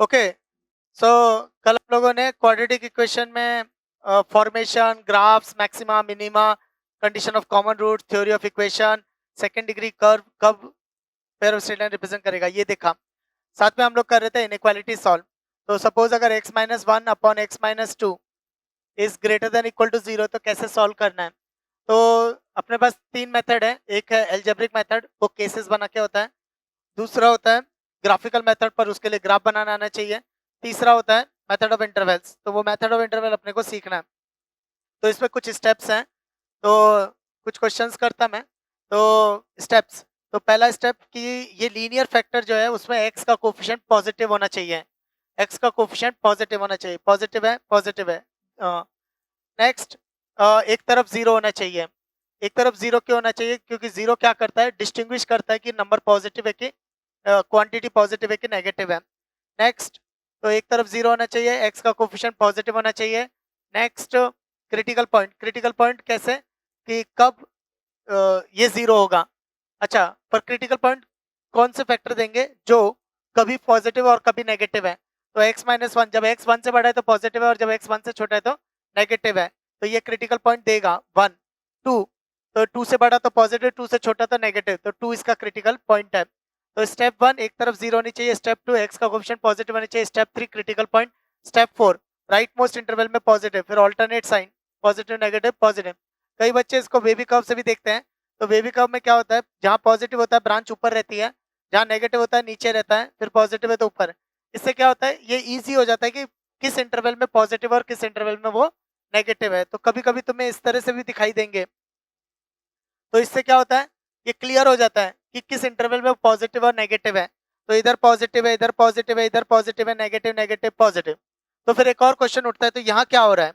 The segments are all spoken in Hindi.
ओके, सो कल हम लोगों ने क्वाड्रेटिक इक्वेशन में formation, graphs, maxima, minima, condition of common root, theory of equation, second degree curve कब pair of straight line represent करेगा ये देखा। साथ में हम लोग कर रहे थे इनइक्वालिटी सॉल्व। तो सपोज अगर x minus one upon x minus two is greater than equal to zero तो कैसे सॉल्व करना है। तो अपने पास तीन मेथड है, एक है एल्जेब्रिक मेथड, वो केसेस बना के होता है। दूसरा होता है ग्राफिकल मेथड, पर उसके लिए ग्राफ बनाना आना चाहिए। तीसरा होता है मेथड ऑफ इंटरवल्स, तो वो मेथड ऑफ इंटरवल अपने को सीखना है। तो इसमें कुछ स्टेप्स हैं, तो कुछ क्वेश्चंस करता मैं। तो स्टेप्स, तो पहला स्टेप कि ये लीनियर फैक्टर जो है उसमें x का कोफिशिएंट पॉजिटिव होना चाहिए। x का कोफिशिएंट पॉजिटिव होना चाहिए, पॉजिटिव है, पॉजिटिव है। नेक्स्ट, एक तरफ जीरो होना चाहिए। एक तरफ जीरो क्यों होना चाहिए? क्योंकि जीरो क्या करता है, डिस्टिंग्विश करता है कि नंबर पॉजिटिव है कि क्वांटिटी पॉजिटिव है कि नेगेटिव है। नेक्स्ट, तो एक तरफ जीरो होना चाहिए, एक्स का कोफिशिएंट पॉजिटिव होना चाहिए। Next, critical point. Critical point कैसे कि कब ये जीरो होगा। अच्छा, पर क्रिटिकल पॉइंट कौन से फैक्टर देंगे जो कभी पॉजिटिव और कभी नेगेटिव है। तो x माइनस वन, जब x वन से बड़ा है तो पॉजिटिव है, और जब x वन से छोटा है तो नेगेटिव है। तो ये क्रिटिकल पॉइंट देगा वन। टू, तो टू से बड़ा तो पॉजिटिव, टू से छोटा तो नेगेटिव, तो टू इसका क्रिटिकल पॉइंट है। तो स्टेप वन, एक तरफ जीरो होनी चाहिए। स्टेप टू, एक्स का कोफिशिएंट पॉजिटिव होना चाहिए। Step three, critical point. Step four, right most interval में पॉजिटिव, फिर alternate sign, positive negative positive. कई बच्चे इसको बेबी कर्व से भी देखते हैं। तो बेबी कर्व में क्या होता है, जहाँ पॉजिटिव होता है ब्रांच ऊपर रहती है, जहाँ नेगेटिव होता है नीचे रहता है, फिर पॉजिटिव है तो ऊपर। इससे क्या होता है, ये इजी हो जाता है कि किस इंटरवल में पॉजिटिव और किस इंटरवल में वो नेगेटिव है। तो कभी कभी तुम्हें इस तरह से भी दिखाई देंगे। तो इससे क्या होता है, ये क्लियर हो जाता है कि किस इंटरवल में पॉजिटिव और नेगेटिव है। तो इधर पॉजिटिव है, इधर पॉजिटिव है, इधर पॉजिटिव है, नेगेटिव नेगेटिव पॉजिटिव। तो फिर एक और क्वेश्चन उठता है, तो यहाँ क्या हो रहा है।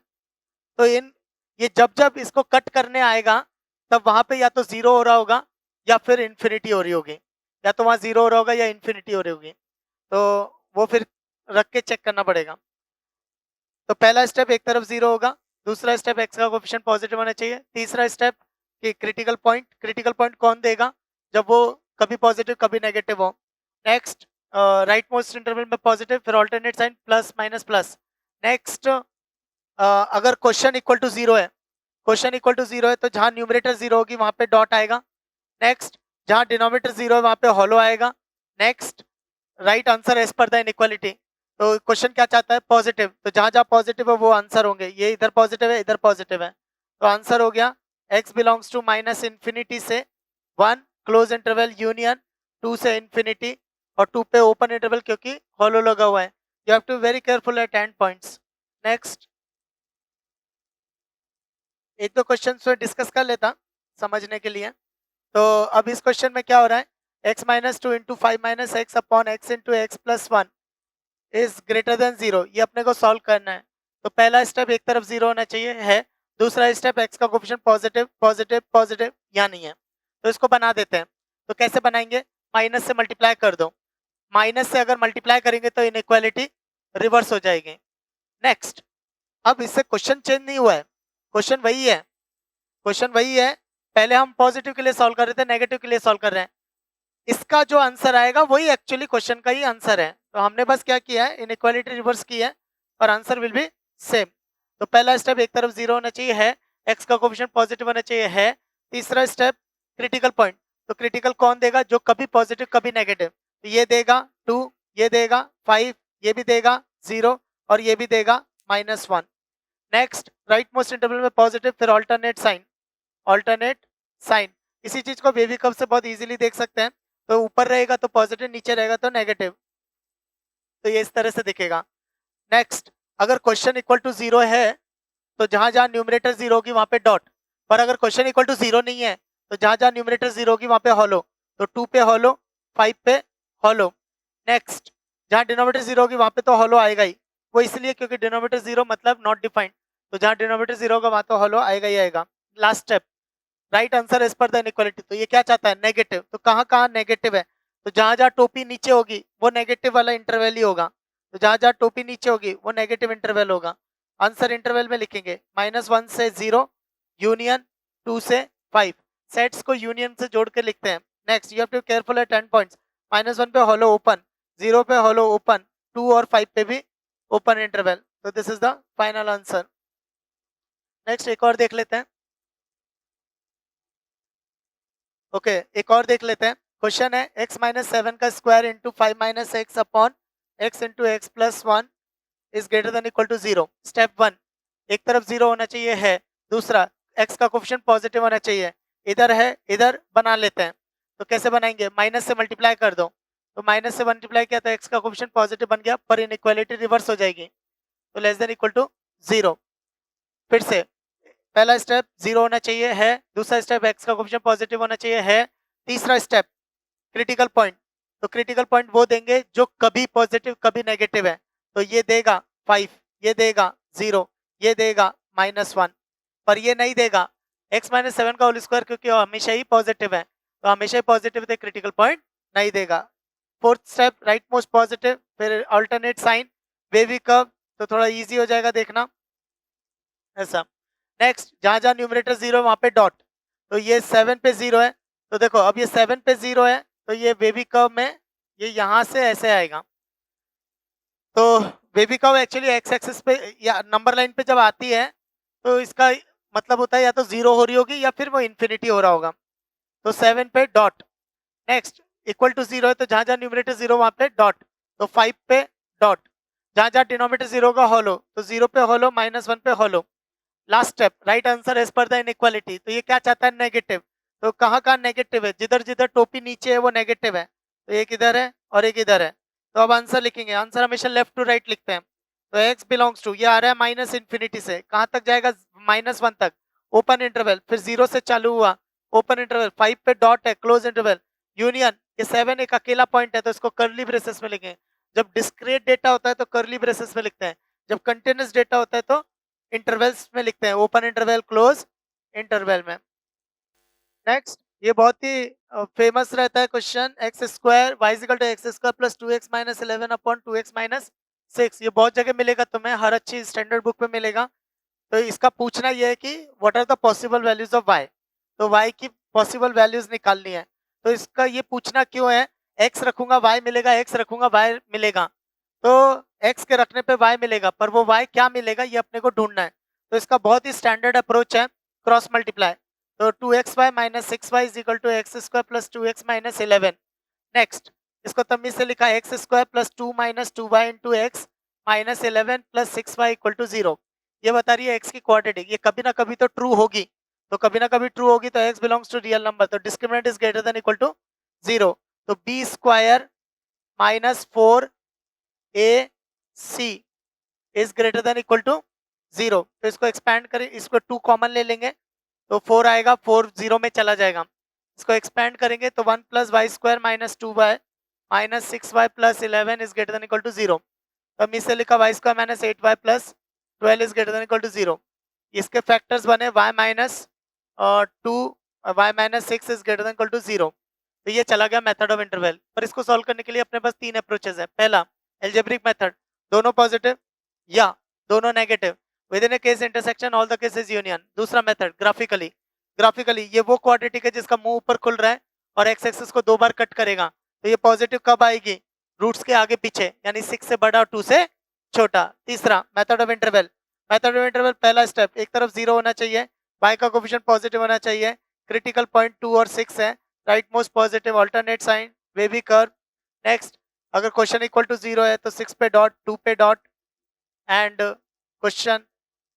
तो इन ये जब जब इसको कट करने आएगा तब वहां पे या तो जीरो हो रहा होगा या फिर इन्फिनिटी हो रही होगी, या तो वहां जीरो हो रहा होगा या इन्फिनिटी हो रही होगी। तो वो फिर रख के चेक करना पड़ेगा। तो पहला स्टेप, एक तरफ जीरो होगा। दूसरा स्टेप, एक्स का कोफिशिएंट पॉजिटिव होना चाहिए। तीसरा स्टेप कि क्रिटिकल पॉइंट। क्रिटिकल पॉइंट कौन देगा, जब वो कभी पॉजिटिव कभी नेगेटिव हो। नेक्स्ट, राइट मोस्ट इंटरवल में पॉजिटिव, फिर alternate sign plus minus plus. Next, अगर क्वेश्चन इक्वल टू जीरो है, क्वेश्चन इक्वल टू जीरो है तो जहां न्यूमरेटर जीरो होगी वहां पे डॉट आएगा। नेक्स्ट, जहां डिनोमिनेटर जीरो है वहां पे हॉलो आएगा। Next, right answer as per the inequality. तो क्वेश्चन क्या चाहता है, पॉजिटिव, तो जहां जहां पॉजिटिव है वो आंसर होंगे। ये इधर पॉजिटिव है, इधर पॉजिटिव है, तो आंसर हो गया x belongs to minus infinity से one, close interval union two से इन्फिनिटी, और टू पे ओपन इंटरवल क्योंकि हॉलो लगा हुआ है। You have to very careful at end points. Next, एक दो क्वेश्चन में डिस्कस कर लेता समझने के लिए। तो अब इस क्वेश्चन में क्या हो रहा है, x minus two into five minus x upon x into x plus one is greater than zero, ये अपने को सॉल्व करना है। तो पहला स्टेप, एक तरफ जीरो होना चाहिए है। दूसरा स्टेप, एक्स का कोफिशिएंट पॉजिटिव पॉजिटिव पॉजिटिव, यहाँ नहीं है, तो इसको बना देते हैं। तो कैसे बनाएंगे, माइनस से मल्टीप्लाई कर दो। माइनस से अगर मल्टीप्लाई करेंगे तो इनइक्वालिटी रिवर्स हो जाएगी। नेक्स्ट, अब इससे क्वेश्चन चेंज नहीं हुआ है, क्वेश्चन वही है, क्वेश्चन वही है। पहले हम पॉजिटिव के लिए सॉल्व कर रहे थे, नेगेटिव के लिए सॉल्व कर रहे हैं। इसका जो आंसर आएगा वही एक्चुअली क्वेश्चन का ही आंसर है। तो हमने बस क्या किया है, इनइक्वालिटी रिवर्स की है, पर आंसर विल बी सेम। तो पहला स्टेप, एक तरफ जीरो होना चाहिए है, एक्स का कोफिशिएंट पॉजिटिव होना चाहिए है। तीसरा स्टेप, क्रिटिकल पॉइंट, तो क्रिटिकल कौन देगा, जो कभी पॉजिटिव कभी नेगेटिव। तो ये देगा टू, ये देगा फाइव, ये भी देगा जीरो, और ये भी देगा minus one. Next, right most interval में पॉजिटिव, फिर ऑल्टरनेट साइन, ऑल्टरनेट साइन। इसी चीज को बेबी कप से बहुत इजीली देख सकते हैं। तो ऊपर रहेगा तो पॉजिटिव, नीचे रहेगा तो नेगेटिव, तो ये इस तरह से दिखेगा। नेक्स्ट, अगर क्वेश्चन इक्वल टू जीरो है तो जहां जहां न्यूमरेटर जीरो होगी वहां पे डॉट, पर अगर क्वेश्चन इक्वल टू जीरो नहीं है तो जहां जहां न्यूमरेटर जीरो होगी वहां पे हॉलो। तो टू पे हॉलो, फाइव पे हॉलो। नेक्स्ट, जहां डिनोमिनेटर जीरो होगी वहां पे तो हॉलो आएगा ही, वो इसलिए क्योंकि डिनोमिनेटर जीरो मतलब नॉट डिफाइंड, तो जहां डिनोमिनेटर जीरो होगा वहां तो हॉलो आएगा ही आएगा। Last step, right answer as per the inequality. तो ये क्या चाहता है, नेगेटिव, तो कहाँ कहाँ नेगेटिव है, तो जहां जहां टोपी नीचे होगी वो नेगेटिव वाला इंटरवल ही होगा। तो जहां जहां टोपी नीचे होगी वो नेगेटिव इंटरवल होगा। आंसर इंटरवल में लिखेंगे माइनस वन से जीरो, यूनियन टू से फाइव। सेट्स को यूनियन से जोड़ के लिखते हैं। Next, you have to careful at 10 points. Minus one पे हॉलो ओपन, जीरो पे हॉलो ओपन, 2 और 5 पे भी ओपन इंटरवल। तो this is the final answer. Next एक और देख लेते हैं। ओके एक और देख लेते हैं। क्वेश्चन है x माइनस 7 का square into 5 minus x upon x into x plus 1 is greater than equal to 0। Step 1, एक तरफ 0 होना चाहिए है, दूसरा x का कोफिशिएंट पॉजिटिव होना चाहिए। इधर है, इधर बना लेते हैं। तो कैसे बनाएंगे, माइनस से मल्टीप्लाई कर दो। तो माइनस से मल्टीप्लाई किया तो x का कोफिशिएंट पॉजिटिव बन गया, पर इनइक्वालिटी रिवर्स हो जाएगी, तो लेस देन इक्वल टू 0। फिर से पहला स्टेप 0 होना चाहिए है, दूसरा स्टेप x का कोफिशिएंट पॉजिटिव होना चाहिए है, तीसरा स्टेप क्रिटिकल पॉइंट। तो क्रिटिकल पॉइंट वो देंगे जो कभी पॉजिटिव कभी नेगेटिव है। तो ये देगा 5, ये देगा 0, ये देगा -1, पर ये नहीं देगा x माइनस 7 का होल स्क्वायर, क्योंकि वो हमेशा ही पॉजिटिव है, तो हमेशा ही पॉजिटिव थे, क्रिटिकल पॉइंट नहीं देगा। Fourth step right most positive, फिर अल्टरनेट साइन, वेवी कर्व, तो थोड़ा इजी हो जाएगा देखना ऐसा। नेक्स्ट जहां जहां न्यूमरेटर 0 वहां पे डॉट। तो ये 7 पे 0 है, तो देखो अब ये 7 पे 0 है, तो ये वेवी कर्व में ये यहां से ऐसे आएगा। तो wavy curve actually x axis पे या नंबर लाइन पे जब आती है तो इसका मतलब होता है या तो 0 हो रही होगी या फिर वो इन्फिनिटी हो रहा होगा। तो 7 पे डॉट। नेक्स्ट इक्वल टू 0 है, तो जहां जहां न्यूमरेटर 0 वहां पे डॉट। तो 5 पे डॉट, जहां जहां डिनोमिनेटर 0 का होलो, तो 0 पे होलो, -1 पे hollow. Last step right answer as per the inequality. तो ये क्या चाहता है, नेगेटिव। तो कहाँ कहाँ नेगेटिव है, जिधर जिधर टोपी नीचे है वो नेगेटिव है, तो एक इधर है और एक इधर है। तो अब आंसर लिखेंगे, आंसर हमेशा लेफ्ट टू राइट लिखते हैं। तो x बिलोंग्स टू, ये आ रहा है माइनस इन्फिनिटी से कहाँ तक जाएगा, -1 तक, ओपन इंटरवल, फिर 0 से चालू हुआ, ओपन इंटरवल, 5 पे डॉट है, क्लोज इंटरवल, यूनियन। ये 7 एक अकेला पॉइंट है, तो इसको कर्ली ब्रेसेस में लिखें। जब डिस्क्रीट डेटा होता है तो कर्ली ब्रेसेस में लिखते हैं, जब कंटिन्यूस डेटा होता है तो इंटरवल्स में लिखते हैं, ओपन इंटरवल क्लोज इंटरवल में। नेक्स्ट ये बहुत ही फेमस रहता है question, x square y equal to x square plus 2x minus 11 upon 2x minus 6। ये बहुत जगह मिलेगा तुम्हें, हर अच्छी स्टैंडर्ड बुक में मिलेगा। तो इसका पूछना ये है कि what are the possible values of y। तो y की पॉसिबल वैल्यूज निकालनी है। तो इसका ये पूछना क्यों है, x रखूंगा y मिलेगा, x रखूंगा y मिलेगा। तो x के रखने पे y मिलेगा, पर वो y क्या मिलेगा ये अपने को ढूंढना है। तो इसका बहुत ही स्टैंडर्ड अप्रोच है, क्रॉस मल्टीप्लाई। तो 2xy minus 6y is equal to x square plus 2x minus 11। Next इसको तमीज से लिखा x square plus 2 minus 2y into x minus 11 plus 6y equal to 0। ये बता रही है x की क्वाड्रेटिक, ये कभी ना कभी तो ट्रू होगी, तो कभी ना कभी ट्रू होगी, तो x belongs to real number, तो discriminant is greater than equal to 0। तो b square minus 4ac is greater than equal to 0। तो इसको एक्सपैंड करें, इसको 2 कॉमन ले लेंगे, तो 4 आएगा, 4 0 में चला जाएगा। इसको एक्सपैंड करेंगे तो 1 plus y square minus 2y minus 6y plus 11 is greater than equal to 0। तो हम इससे लिखा y square minus 8y plus 12 is greater than equal to 0। इसके फैक्टर्स बने y minus 2 y minus 6 is greater than equal to 0। तो ये चला गया मेथड ऑफ इंटरवल। पर इसको सॉल्व करने के लिए अपने पास 3 अप्रोचेस है। पहला एल्जेब्रिक मेथड, दोनों पॉजिटिव या दोनों negative, with in A case intersection all the cases union. दूसरा मेथड ग्राफिकली, ग्राफिकली ये वो क्वाड्रेटिक है जिसका मुंह ऊपर खुल रहा है और एक्स एक्सिस को 2 बार कट करेगा, तो ये पॉजिटिव कब आएगी, रूट्स के आगे पीछे, यानी 6 से बड़ा और 2 से छोटा। तीसरा method of interval, method of interval पहला स्टेप, एक तरफ 0 होना चाहिए, y का कोफिशिएंट पॉजिटिव होना चाहिए, क्रिटिकल पॉइंट 2 और 6 है, right most positive, alternate sign, wavy curve. Next अगर क्वेश्चन इक्वल टू 0 है तो 6 पे डॉट, 2 पे डॉट, एंड क्वेश्चन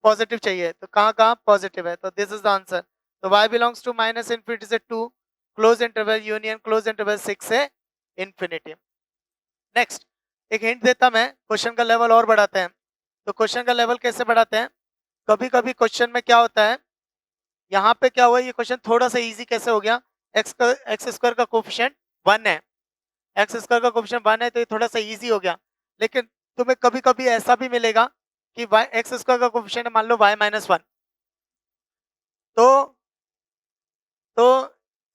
पॉजिटिव चाहिए, तो कहाँ कहाँ पॉजिटिव है, तो दिस इज द आंसर। तो y belongs to minus infinity से 2, close interval union close interval 6 से इन्फिनिटी। नेक्स्ट एक हिंट देता मैं, क्वेश्चन का लेवल और बढ़ाते हैं। तो क्वेश्चन का लेवल कैसे बढ़ाते हैं, कभी कभी क्वेश्चन में क्या होता है, यहाँ पे क्या हुआ, ये क्वेश्चन थोड़ा सा इजी कैसे हो गया, एक्स स्क्वायर का कोफिशिएंट 1 है, एक्स स्क्वायर का कोफिशिएंट 1 है, तो ये थोड़ा सा इजी हो गया। लेकिन तुम्हें कभी कभी ऐसा भी मिलेगा कि y एक्स स्क्वायर का कोफिशिएंट मान लो y माइनस 1, तो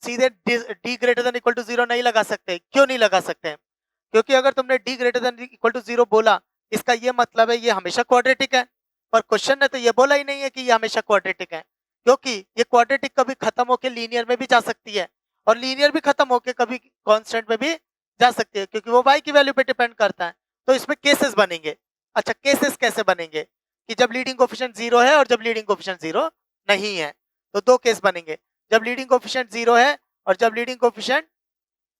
सीधे d greater than equal to 0 नहीं लगा सकते। क्यों नहीं लगा सकते, क्योंकि अगर तुमने d greater than equal to 0 बोला, इसका ये मतलब है ये हमेशा क्वाड्रेटिक है, पर क्वेश्चन ने तो ये बोला ही नहीं है कि ये हमेशा क्वाड्रेटिक है, क्योंकि ये क्वाड्रेटिक कभी खत्म होकर लीनियर में भी जा सकती है, और लीनियर भी खत्म होकर कभी कांस्टेंट में भी जा सकती है, क्योंकि वो y की वैल्यू पे डिपेंड करता है। तो इसमें केसेस बनेंगे। अच्छा, केसेस कैसे बनेंगे कि जब लीडिंग कोफिशिएंट 0 है और जब लीडिंग कोफिशिएंट 0 नहीं है। तो दो केस बनेंगे, जब लीडिंग कोफिशिएंट 0 है और जब लीडिंग कोफिशिएंट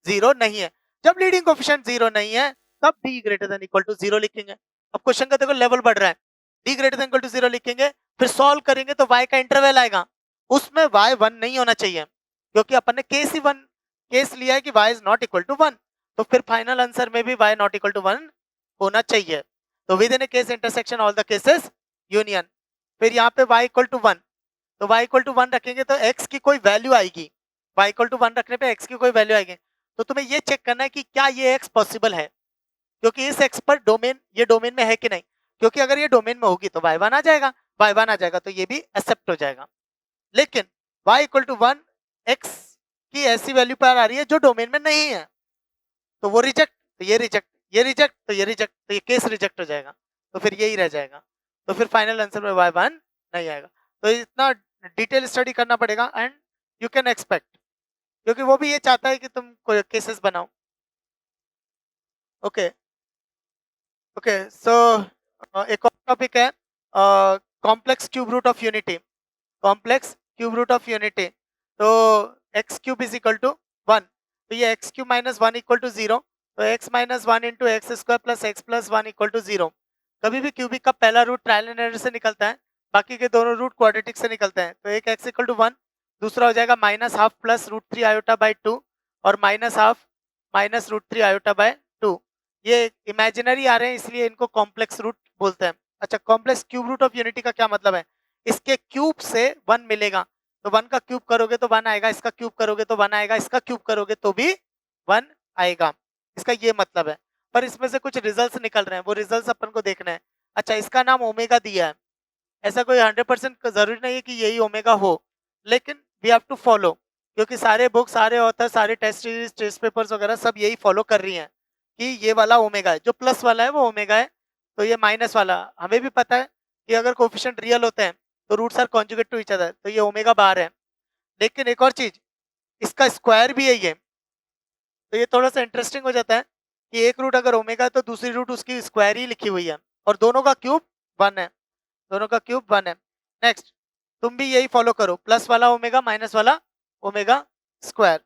0 नहीं है। जब लीडिंग कोफिशिएंट 0 नहीं है तब d greater than equal to 0 लिखेंगे। अब क्वेश्चन का देखो लेवल बढ़ रहा है, d greater than equal to 0 लिखेंगे, फिर सॉल्व करेंगे तो y का इंटरवल आएगा, उसमें y 1 नहीं होना चाहिए क्योंकि अपन ने केस ही 1 केस लिया है कि y is not equal to 1, तो फिर फाइनल आंसर में भी y नॉट इक्वल टू 1 होना चाहिए। तो with in A case intersection all the cases union. फिर यहाँ पे y इक्वल टू 1, तो y इक्वल टू 1 रखेंगे तो x की कोई वैल्यू आएगी, y इक्वल टू 1 रखने पे x की कोई वैल्यू आएगी। तो तुम्हें ये चेक करना है कि क्या ये x पॉसिबल है, क्योंकि इस x पर डोमेन, ये डोमेन में है कि नहीं, क्योंकि अगर ये डोमेन में होगी तो y1 आ जाएगा, y1 आ जाएगा तो ये भी एक्सेप्ट हो जाएगा। लेकिन y इक्वल टू 1 x की ऐसी वैल्यू पर आ रही है जो डोमेन में नहीं है, तो वो रिजेक्ट, तो ये रिजेक्ट, ये रिजेक्ट, तो ये रिजेक्ट, तो ये केस रिजेक्ट हो जाएगा, तो फिर यही रह जाएगा, तो फिर फाइनल आंसर में y1 नहीं आएगा। तो इतना डिटेल स्टडी करना पड़ेगा एंड यू कैन एक्सपेक्ट, क्योंकि वो भी ये चाहता है कि तुम केसेस बनाओ। ओके ओके, सो एक और टॉपिक है complex cube root of unity. Complex cube root of unity, तो x cube is equal to 1, तो ये x cube minus 1 equal to 0, तो x minus 1 into x square plus x plus 1 equal to 0। कभी भी क्यूबिक का पहला रूट ट्रायल एंड एरर से निकलता है, बाकी के दोनों रूट क्वाड्रेटिक से निकलते हैं। तो एक एक्स इक्वल टू 1, दूसरा हो जाएगा minus half plus root 3 iota by 2 और minus half minus root 3 iota by 2। ये इमेजिनरी आ रहे हैं इसलिए इनको कॉम्प्लेक्स रूट बोलते हैं। अच्छा, complex cube root of unity का क्या मतलब है, इसके क्यूब से 1 मिलेगा, तो 1 का क्यूब करोगे तो 1 आएगा, इसका क्यूब करोगे तो 1 आएगा, इसका क्यूब करोगे तो भी 1 आएगा, इसका ये मतलब है। पर इसमें से कुछ रिजल्ट्स निकल रहे हैं, वो रिजल्ट्स अपन को देखना है। अच्छा, इसका नाम ओमेगा दिया है, ऐसा कोई 100% जरूरी नहीं है कि यही ओमेगा हो, लेकिन वी हैव टू फॉलो, क्योंकि सारे बुक, सारे ऑथर, सारे टेस्ट सीरीज, टेस्ट पेपर्स वगैरह सब यही फॉलो कर रही हैं कि ये वाला ओमेगा है, जो प्लस वाला है वो ओमेगा है, तो ये माइनस वाला हमें भी पता है कि अगर कोफिशिएंट रियल होते हैं तो roots are conjugate to each other, तो ये ओमेगा बाहर है। लेकिन एक और चीज, इसका स्क्वायर भी है ये, तो ये थोड़ा सा इंटरेस्टिंग हो जाता है कि एक रूट अगर ओमेगा है तो दूसरी रूट उसकी स्क्वायर ही लिखी हुई है, और दोनों का क्यूब 1 है, दोनों का क्यूब 1 है। नेक्स्ट, तुम भी यही फॉलो करो, प्लस वाला ओमेगा माइनस वाला ओमेगा स्क्वायर।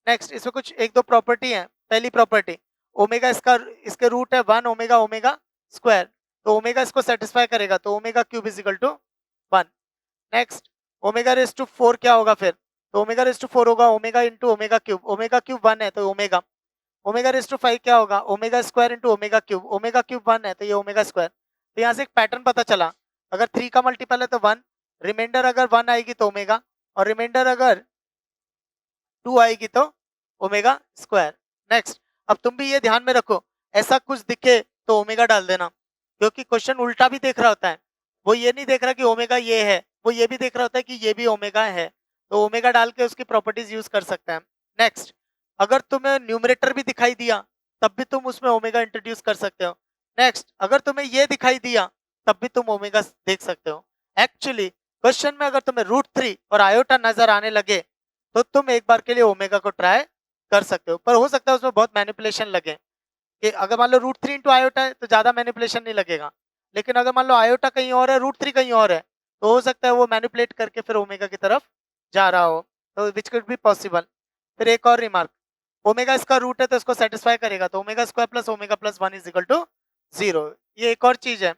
नेक्स्ट, इसमें कुछ एक दो प्रॉपर्टी है। पहली प्रॉपर्टी, ओमेगा इसका, इसके रूट है 1 ओमेगा ओमेगा स्क्वायर, तो ओमेगा इसको सेटिस्फाई करेगा, तो omega cube is equal to 1। Next, omega raise to 4 क्या होगा फिर, तो ओमेगा रेस टू 4 होगा ओमेगा इंटू ओमेगा क्यूब 1 है तो ओमेगा, ओमेगा रेस टू 5 क्या होगा, omega square into omega cube 1 है तो ये ओमेगा स्क्वायर। तो यहाँ से एक पैटर्न पता चला, अगर 3 का मल्टीपल है तो 1, रिमाइंडर अगर 1 आएगी तो ओमेगा, और रिमाइंडर अगर 2 आएगी तो ओमेगा स्क्वायर। नेक्स्ट, अब तुम भी ये ध्यान में रखो, ऐसा कुछ दिखे तो ओमेगा डाल देना, क्योंकि क्वेश्चन उल्टा भी देख रहा होता है, वो ये नहीं देख रहा कि ओमेगा ये है, वो ये भी देख रहा होता है कि ये भी ओमेगा है, तो ओमेगा डाल के उसकी प्रॉपर्टीज यूज कर सकते हैं। नेक्स्ट, अगर तुम्हें न्यूमरेटर भी दिखाई दिया तब भी तुम उसमें ओमेगा इंट्रोड्यूस कर सकते हो। नेक्स्ट, अगर तुम्हें ये दिखाई दिया तब भी तुम ओमेगा देख सकते हो। एक्चुअली क्वेश्चन में अगर तुम्हें √3 और आयोटा नजर आने लगे तो तुम एक बार के लिए ओमेगा को ट्राई कर सकते हो, पर हो सकता है उसमें बहुत मैनिपुलेशन लगे, कि अगर मान लो √3 इंटू आयोटा है तो ज्यादा मैनिपुलेशन नहीं लगेगा, लेकिन अगर मान लो आयोटा कहीं और है, √3 कहीं और है, तो हो सकता है वो मैनिपुलेट करके फिर ओमेगा की तरफ जा रहा हो, तो विच कुड बी पॉसिबल। फिर एक और रिमार्क, ओमेगा इसका रूट है तो इसको सेटिस्फाई करेगा, तो omega square plus omega plus 1 is equal to 0। ये एक और चीज है,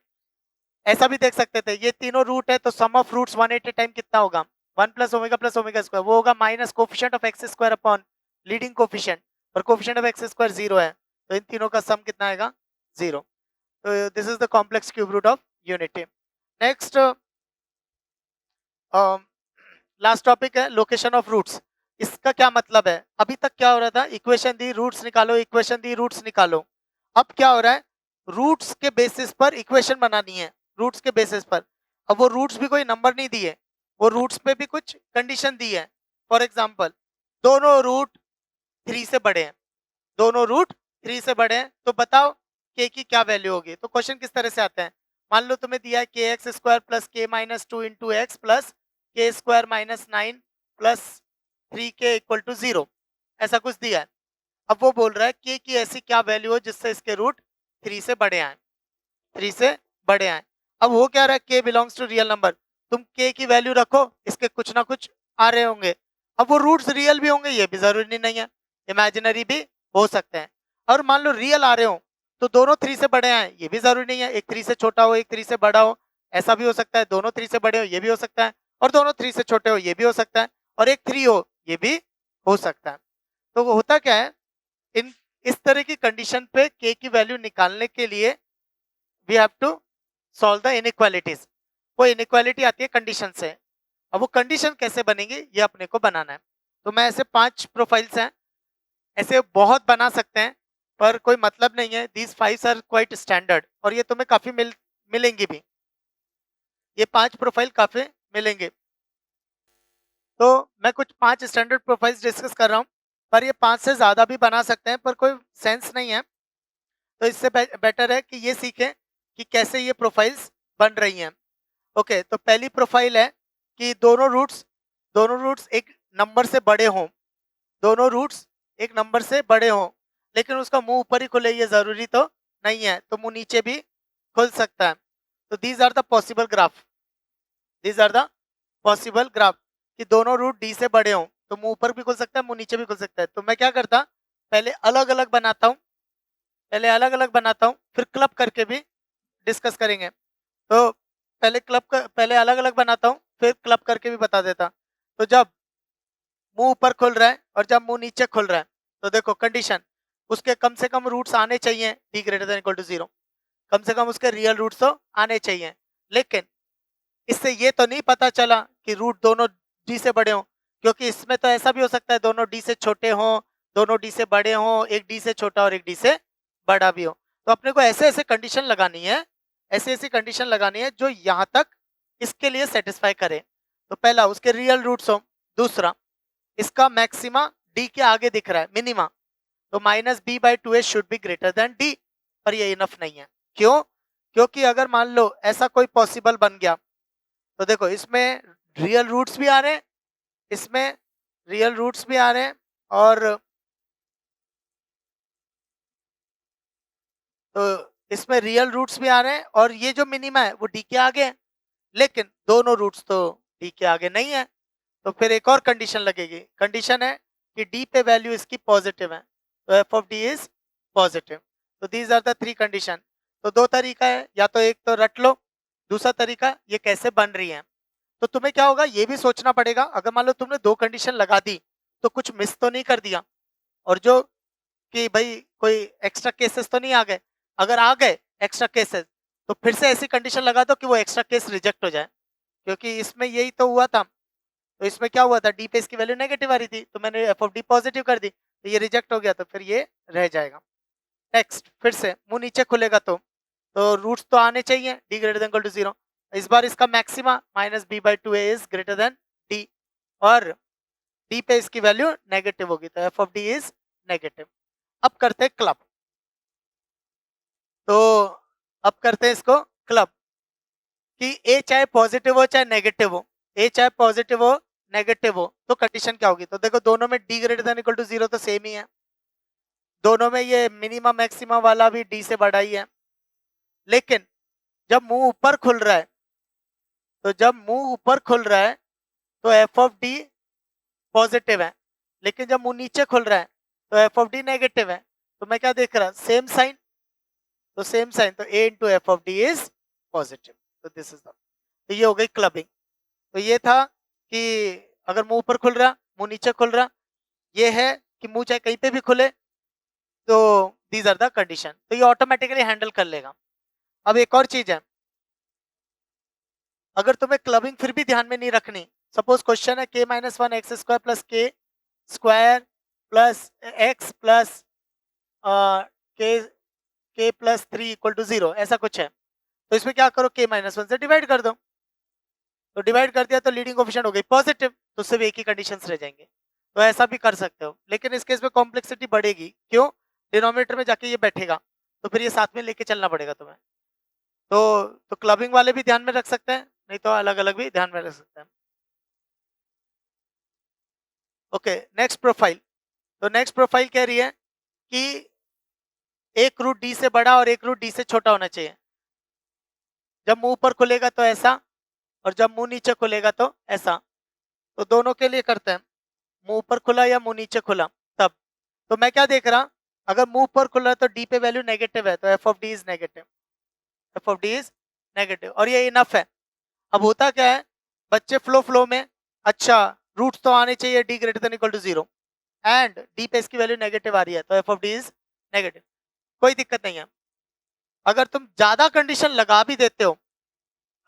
ऐसा भी देख सकते थे, ये तीनों रूट है तो sum of roots 1 at a time कितना होगा, 1 प्लस ओमेगा स्क्वायर, वो होगा minus coefficient of x square upon leading coefficient, और कोफिशिएंट ऑफ एक्स स्क्वायर 0 है, तो इन तीनों का सम कितना आएगा, 0। तो this is the complex cube root of unity. Next, last topic है लोकेशन ऑफ रूट्स। इसका क्या मतलब है, अभी तक क्या हो रहा था, इक्वेशन दी रूट्स निकालो, इक्वेशन दी रूट्स निकालो। अब क्या हो रहा है, रूट्स के बेसिस पर इक्वेशन बनानी है, रूट्स के बेसिस पर। अब वो रूट्स भी कोई नंबर नहीं दिए, वो रूट्स पे भी कुछ कंडीशन दी है। फॉर एग्जाम्पल, दोनों रूट 3 से बड़े हैं, दोनों रूट 3 से बड़े हैं, तो बताओ के की क्या वैल्यू होगी। तो क्वेश्चन किस तरह से आता है, मान लो तुम्हें दिया है के एक्स स्क्वायर प्लस के माइनस 2 इंटू एक्स प्लस के स्क्वायर माइनस 9 प्लस 3 के इक्वल टू 0, ऐसा कुछ दिया है। अब वो बोल रहा है के की ऐसी क्या वैल्यू हो जिससे इसके रूट 3 से बड़े आए, 3 से बड़े आए। अब हो क्या रहा है, k belongs to real number, तुम k की वैल्यू रखो, इसके कुछ ना कुछ आ रहे होंगे। अब वो रूट्स रियल भी होंगे ये भी जरूरी नहीं है, इमेजिनरी भी हो सकते हैं। और मान लो रियल आ रहे हो तो दोनों 3 से बड़े आए, ये भी जरूरी नहीं है, एक 3 से छोटा हो एक 3 से बड़ा हो, ऐसा भी हो सकता है। दोनों 3 से बड़े हो ये भी हो सकता है, और दोनों 3 से छोटे हो ये भी हो सकता है, और एक 3 हो ये भी हो सकता है। तो वो होता क्या है, इन इस तरह की कंडीशन पे k की वैल्यू निकालने के लिए we have to solve the inequalities. वो इनइक्वालिटी आती है कंडीशन से। अब वो कंडीशन कैसे बनेगी ये अपने को बनाना है। तो मैं ऐसे 5 प्रोफाइल्स हैं, ऐसे बहुत बना सकते हैं पर कोई मतलब नहीं है। दीज 5 आर क्वाइट स्टैंडर्ड और ये तुम्हें काफी मिलेंगी भी, ये 5 प्रोफाइल काफी मिलेंगे। तो मैं कुछ 5 स्टैंडर्ड प्रोफाइल्स डिस्कस कर रहा हूँ, पर ये 5 से ज्यादा भी बना सकते हैं पर कोई सेंस नहीं है। तो इससे बेटर है कि ये सीखें कि कैसे ये प्रोफाइल्स बन रही हैं। ओके, तो पहली प्रोफाइल है कि दोनों रूट्स एक नंबर से बड़े हों, दोनों रूट्स एक नंबर से बड़े हों, लेकिन उसका मुंह ऊपर ही खुले ये जरूरी तो नहीं है, तो मुंह नीचे भी खुल सकता है। तो these are the possible graph, these are the possible graph कि दोनों रूट डी से बड़े हों, तो मुंह ऊपर भी खुल सकता है मुंह नीचे भी खुल सकता है। तो मैं क्या करता, पहले अलग अलग बनाता हूँ, पहले अलग अलग बनाता हूँ फिर क्लब करके भी डिस्कस करेंगे। तो पहले अलग अलग बनाता हूँ फिर क्लब करके भी बता देता। तो जब मुंह ऊपर खुल रहा है और जब मुंह नीचे खुल रहा है तो देखो कंडीशन, उसके कम से कम रूट्स आने चाहिए D greater than equal to 0, कम से कम उसके रियल रूट्स तो आने चाहिए। लेकिन इससे ये तो नहीं पता चला कि रूट दोनों डी से बड़े हों, क्योंकि इसमें तो ऐसा भी हो सकता है दोनों डी से छोटे हों, दोनों डी से बड़े हों, एक डी से छोटा और एक डी से बड़ा भी हो। तो अपने को ऐसे ऐसे कंडीशन लगानी है, ऐसी ऐसी कंडीशन लगानी है जो यहाँ तक इसके लिए सेटिस्फाई करे। तो पहला उसके रियल रूट्स हो, दूसरा इसका मैक्सिमा डी के आगे दिख रहा है मिनिमा, तो minus b by two h should be greater than D. पर ये इनफ नहीं है, क्यों? क्योंकि अगर मान लो ऐसा कोई पॉसिबल बन गया तो देखो इसमें रियल रूट्स भी आ रहे हैं, इसमें रियल रूट्स भी आ रहे हैं, और तो इसमें रियल रूट्स भी आ रहे हैं, और ये जो मिनिमा है वो डी के आगे है, लेकिन दोनों रूट्स तो डी के आगे नहीं है। तो फिर एक और कंडीशन लगेगी, कंडीशन है कि डी पे वैल्यू इसकी पॉजिटिव है, तो f of D is positive. तो दीज आर द 3 कंडीशन। तो 2 तरीका है, या तो एक तो रट लो, दूसरा तरीका ये कैसे बन रही है। तो तुम्हें क्या होगा ये भी सोचना पड़ेगा, अगर मान लो तुमने 2 कंडीशन लगा दी तो कुछ मिस तो नहीं कर दिया, और जो कि भाई कोई एक्स्ट्रा केसेस तो नहीं आ गए। अगर आ गए एक्स्ट्रा केसेस तो फिर से ऐसी कंडीशन लगा दो कि वो एक्स्ट्रा केस रिजेक्ट हो जाए, क्योंकि इसमें यही तो हुआ था। तो इसमें क्या हुआ था, डी पे इसकी वैल्यू नेगेटिव आ रही थी तो मैंने एफ ऑफ डी पॉजिटिव कर दी, तो ये रिजेक्ट हो गया, तो फिर ये रह जाएगा। नेक्स्ट फिर से मुंह नीचे खुलेगा तो रूट्स तो आने चाहिए D greater than equal to 0। इस बार इसका maxima minus b by two a is greater than D, और डी पे इसकी वैल्यू नेगेटिव होगी, तो f of D is negative. अब करते हैं क्लब, तो अब करते हैं इसको क्लब कि ए चाहे पॉजिटिव हो चाहे नेगेटिव हो, ए चाहे पॉजिटिव हो नेगेटिव हो, तो कंडीशन क्या होगी। तो देखो दोनों में D greater than equal to 0 तो सेम ही है, दोनों में ये मिनिमम मैक्सिमा वाला भी डी से बड़ा ही है, लेकिन जब मुंह ऊपर खुल रहा है, तो जब मुंह ऊपर खुल रहा है तो एफ ऑफ डी पॉजिटिव है, लेकिन जब मुंह नीचे खुल रहा है तो एफ ऑफ डी नेगेटिव है। तो मैं क्या देख रहा, सेम साइन, तो सेम साइन, तो a into f of D is positive. तो दिस इज द, तो ये हो गई क्लबिंग। तो ये था कि अगर मुंह ऊपर खुल रहा मुंह नीचे खुल रहा, ये है कि मुंह चाहे कहीं पे भी खुले, तो दीज आर द कंडीशन, तो ये ऑटोमेटिकली हैंडल कर लेगा। अब एक और चीज है, अगर तुम्हें क्लबिंग फिर भी ध्यान में नहीं रखनी, सपोज क्वेश्चन है k minus one x square plus के स्क्वायर प्लस एक्स प्लस के प्लस 3 इक्वल टू 0, ऐसा कुछ है, तो इसमें क्या करो k माइनस वन से डिवाइड कर दो, तो डिवाइड कर दिया तो लीडिंग कोफिशिएंट हो गई पॉजिटिव, तो सिर्फ एक ही कंडीशंस रह जाएंगे। तो ऐसा भी कर सकते हो, लेकिन इस केस में कॉम्प्लेक्सिटी बढ़ेगी, क्यों? डिनोमिनेटर में जाके ये बैठेगा, तो फिर ये साथ में लेके चलना पड़ेगा तुम्हें। तो क्लबिंग वाले भी ध्यान में रख सकते हैं, नहीं तो अलग अलग भी ध्यान में रख सकते हैं। ओके नेक्स्ट प्रोफाइल, तो नेक्स्ट प्रोफाइल कह रही है कि एक रूट डी से बड़ा और एक रूट डी से छोटा होना चाहिए। जब मुंह ऊपर खुलेगा तो ऐसा, और जब मुंह नीचे खुलेगा तो ऐसा। तो दोनों के लिए करते हैं, मुंह ऊपर खुला या मुंह नीचे खुला, तब। तो मैं क्या देख रहा, अगर मुंह ऊपर खुल रहा है तो डी पे वैल्यू नेगेटिव है, तो f of D is negative, F of D is negative, और ये इनफ है। अब होता क्या है, बच्चे फ्लो में, अच्छा रूट्स तो आने चाहिए D greater than equal to 0, and D पे इसकी वैल्यू नेगेटिव आ रही है, तो f of D is negative. कोई दिक्कत नहीं है। अगर तुम ज्यादा कंडीशन लगा भी देते हो,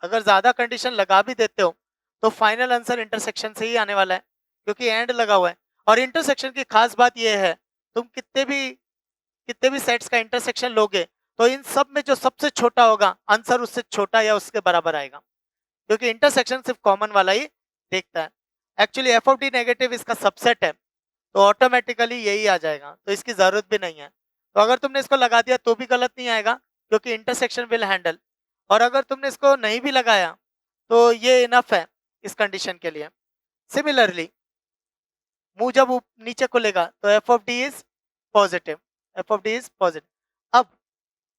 अगर ज्यादा कंडीशन लगा भी देते हो, तो फाइनल आंसर इंटरसेक्शन से ही आने वाला है, क्योंकि एंड लगा हुआ है। और इंटरसेक्शन की खास बात यह है, तुम कितने भी सेट्स का इंटरसेक्शन लोगे, तो इन सब में जो सबसे छोटा होगा आंसर उससे छोटा या उसके बराबर आएगा, क्योंकि इंटरसेक्शन सिर्फ कॉमन वाला ही देखता है। Actually F of D negative इसका सबसेट है, तो ऑटोमेटिकली यही आ जाएगा, तो इसकी जरूरत भी नहीं है। तो अगर तुमने इसको लगा दिया तो भी गलत नहीं आएगा, क्योंकि इंटरसेक्शन विल हैंडल। और अगर तुमने इसको नहीं भी लगाया तो ये इनफ है इस कंडीशन के लिए। सिमिलरली मुंह जब नीचे खुलेगा तो f of D is positive, F of D is positive. अब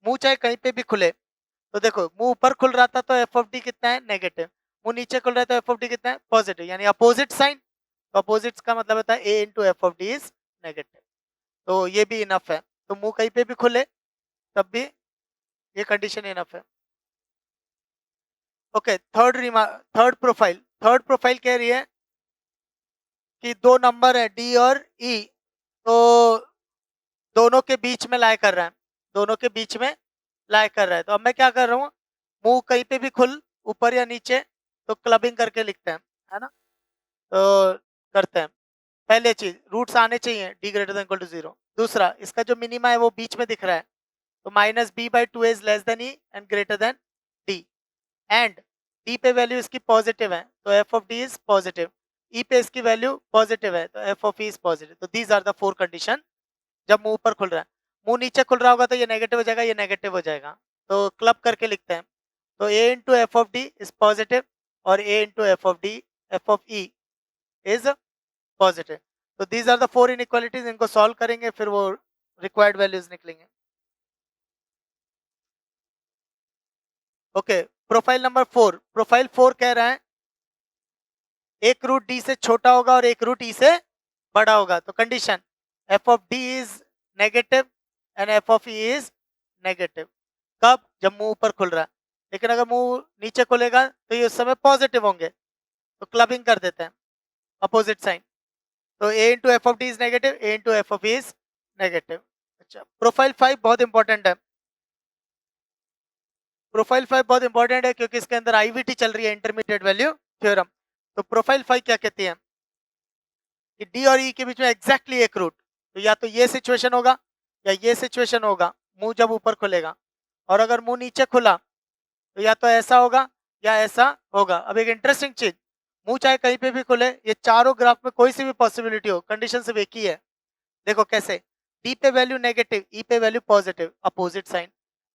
मुंह चाहे कहीं पे भी खुले, तो देखो मुंह ऊपर खुल रहा था तो एफ ऑफ डी कितना है, नेगेटिव। मुंह नीचे खुल रहा है तो एफ ऑफ डी कितना है, पॉजिटिव, यानी अपोजिट साइन। तो अपोजिट का मतलब होता है a into f of D is negative. तो ये भी इनफ है। तो मुंह कहीं पे भी खुले तब भी ये कंडीशन इनफ है। ओके, थर्ड प्रोफाइल कह रही है कि दो नंबर है डी और ई, तो दोनों के बीच में लाई कर रहा है, दोनों के बीच में लाई कर रहा है। तो अब मैं क्या कर रहा हूँ, मुंह कहीं पे भी खुल, ऊपर या नीचे, तो क्लबिंग करके लिखते हैं, है ना। तो करते हैं, पहले चीज रूट्स आने चाहिए D greater than equal to 0। दूसरा, इसका जो मिनिमा है वो बीच में दिख रहा है, तो minus b by 2 is less than e and greater than d. And D पे वैल्यू इसकी पॉजिटिव है, तो f of D is positive. ई पे इसकी वैल्यू पॉजिटिव है, तो f of e is positive. तो दीज आर द 4 कंडीशन जब मुंह ऊपर खुल रहा है। मुंह नीचे खुल रहा होगा तो ये नेगेटिव हो जाएगा, ये नेगेटिव हो जाएगा। तो क्लब करके लिखते हैं, तो a into f of D is positive और a into f of d, f of e is positive. तो दीज आर द 4 इनइक्वालिटीज, इनको सॉल्व करेंगे फिर वो रिक्वायर्ड वैल्यूज निकलेंगे। ओके, प्रोफाइल नंबर 4, प्रोफाइल 4 कह रहा है एक रूट डी से छोटा होगा और एक रूट ई से बड़ा होगा। तो condition F of D is negative and F of e is negative. कब, जब मुंह ऊपर खुल रहा है। लेकिन अगर मुंह नीचे खुलेगा तो ये उस समय पॉजिटिव होंगे, तो क्लबिंग कर देते हैं, अपोजिट साइन। तो a into f of D is negative, a into f of e is negative. अच्छा, प्रोफाइल 5 बहुत इंपॉर्टेंट है। प्रोफाइल 5 बहुत इंपॉर्टेंट है क्योंकि इसके अंदर आईवीटी चल रही है, इंटरमीडिएट वैल्यू थ्योरम। तो प्रोफाइल 5 क्या कहती है कि डी और ई के बीच में एग्जैक्टली एक रूट, तो या तो ये सिचुएशन होगा या ये सिचुएशन होगा, मुंह जब ऊपर खुलेगा। और अगर मुंह नीचे खुला तो या तो ऐसा होगा या ऐसा होगा। अब एक इंटरेस्टिंग चीज, मुंह चाहे कहीं पे भी खुले, ये चारों ग्राफ में कोई सी भी पॉसिबिलिटी हो, कंडीशन सिर्फ एक ही है। देखो कैसे, डी पे वैल्यू नेगेटिव, ई पे value positive, opposite sign.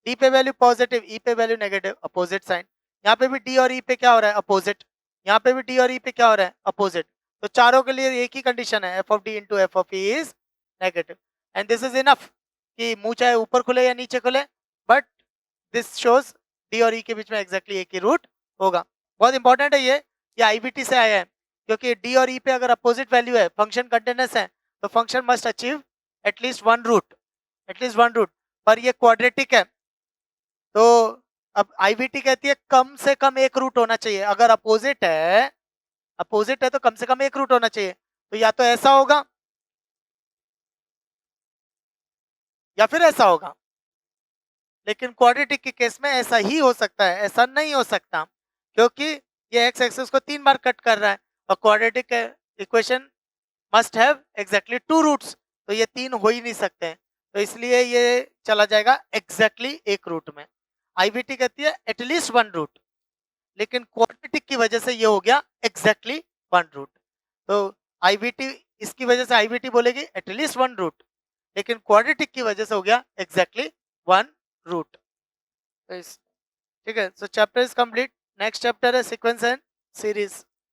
D पे वैल्यू पॉजिटिव, ई पे वैल्यू नेगेटिव, अपोजिट साइन। यहाँ पे भी डी और ई पे क्या हो रहा है, अपोजिट। यहाँ पे भी डी और ई पे क्या हो रहा है, अपोजिट। तो चारों के लिए एक ही कंडीशन है, F of D into f of e is negative. And this is enough कि मुंह चाहे ऊपर खुले या नीचे खुले, बट दिस शोज डी और ई के बीच में एग्जैक्टली एक ही रूट होगा। बहुत इंपॉर्टेंट है ये आईवीटी से आया है, क्योंकि डी और ई पे अगर अपोजिट वैल्यू है, फंक्शन कंटिन्यूअस है, तो function must achieve at least one root, पर ये क्वाड्रेटिक है। तो अब आईवीटी कहती है कम से कम एक रूट होना चाहिए। अगर अपोजिट है तो कम से कम एक रूट होना चाहिए। तो या तो ऐसा होगा या फिर ऐसा होगा, लेकिन क्वाड्रेटिक के केस में ऐसा ही हो सकता है, ऐसा नहीं हो सकता, क्योंकि ये एक्स एक्सिस को 3 बार कट कर रहा है और quadratic equation must have exactly 2 roots, तो ये 3 हो ही नहीं सकते हैं। तो इसलिए ये चला जाएगा एग्जैक्टली एक रूट में। आईवीटी कहती है एटलीस्ट 1 रूट, लेकिन क्वाड्रेटिक की वजह से ये हो गया एग्जैक्टली 1 रूट। तो आईवीटी, इसकी वजह से आईवीटी बोलेगी एटलीस्ट 1 रूट, लेकिन क्वाड्रेटिक की वजह से हो गया एग्जैक्टली 1 रूट। ठीक है, सो chapter is complete. Next chapter है सीक्वेंस एंड सीरीज।